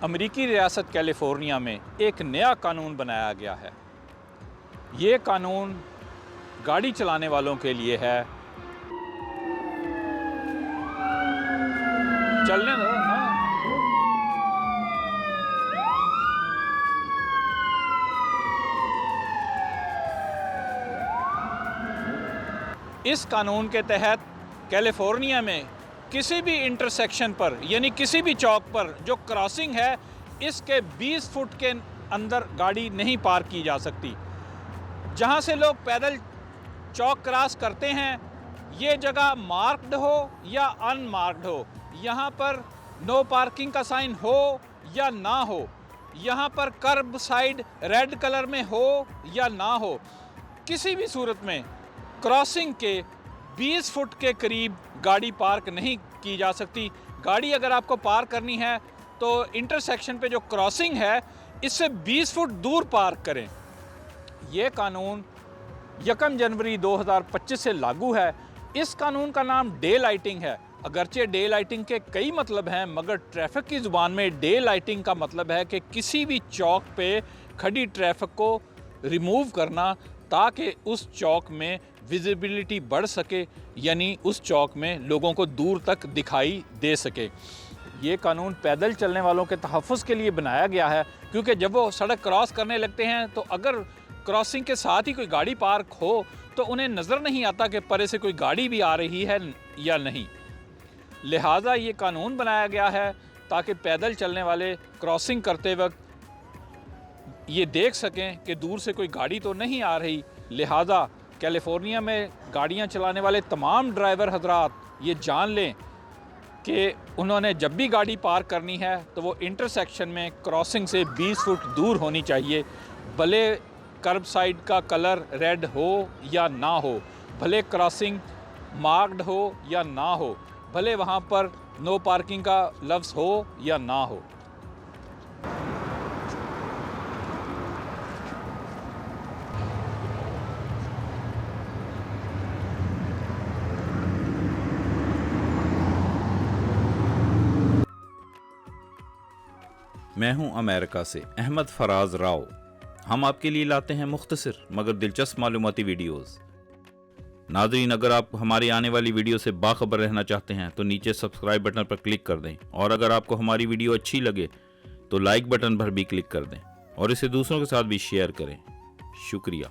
अमेरिकी रियासत कैलिफोर्निया में एक नया कानून बनाया गया है। ये कानून गाड़ी चलाने वालों के लिए है। चलने दो ना। इस कानून के तहत कैलिफोर्निया में किसी भी इंटरसेक्शन पर यानी किसी भी चौक पर जो क्रॉसिंग है इसके 20 फुट के अंदर गाड़ी नहीं पार्क की जा सकती। जहां से लोग पैदल चौक क्रॉस करते हैं ये जगह मार्क्ड हो या अनमार्क्ड हो, यहाँ पर नो पार्किंग का साइन हो या ना हो, यहाँ पर कर्ब साइड रेड कलर में हो या ना हो, किसी भी सूरत में क्रॉसिंग के 20 फुट के करीब गाड़ी पार्क नहीं की जा सकती। गाड़ी अगर आपको पार्क करनी है तो इंटरसेक्शन पे जो क्रॉसिंग है इससे 20 फुट दूर पार्क करें। ये कानून 1 जनवरी 2025 से लागू है। इस कानून का नाम डे लाइटिंग है। अगरचे डे लाइटिंग के कई मतलब हैं, मगर ट्रैफिक की ज़ुबान में डे लाइटिंग का मतलब है कि किसी भी चौक पे खड़ी ट्रैफिक को रिमूव करना ताकि उस चौक में विजिबिलिटी बढ़ सके, यानी उस चौक में लोगों को दूर तक दिखाई दे सके। ये कानून पैदल चलने वालों के तहफ़्फ़ुज़ के लिए बनाया गया है, क्योंकि जब वो सड़क क्रॉस करने लगते हैं तो अगर क्रॉसिंग के साथ ही कोई गाड़ी पार्क हो तो उन्हें नज़र नहीं आता कि परे से कोई गाड़ी भी आ रही है या नहीं। लिहाजा ये कानून बनाया गया है ताकि पैदल चलने वाले क्रॉसिंग करते वक्त ये देख सकें कि दूर से कोई गाड़ी तो नहीं आ रही। लिहाजा कैलिफोर्निया में गाड़ियां चलाने वाले तमाम ड्राइवर हजरात ये जान लें कि उन्होंने जब भी गाड़ी पार्क करनी है तो वो इंटरसेक्शन में क्रॉसिंग से 20 फुट दूर होनी चाहिए। भले कर्ब साइड का कलर रेड हो या ना हो, भले क्रॉसिंग मार्क्ड हो या ना हो, भले वहाँ पर नो पार्किंग का लफ्ज़ हो या ना हो। मैं हूं अमेरिका से अहमद फराज राव। हम आपके लिए लाते हैं मुख्तसर मगर दिलचस्प मालूमाती वीडियोस। नाज़रीन, अगर आप हमारी आने वाली वीडियो से बाखबर रहना चाहते हैं तो नीचे सब्सक्राइब बटन पर क्लिक कर दें, और अगर आपको हमारी वीडियो अच्छी लगे तो लाइक बटन पर भी क्लिक कर दें और इसे दूसरों के साथ भी शेयर करें। शुक्रिया।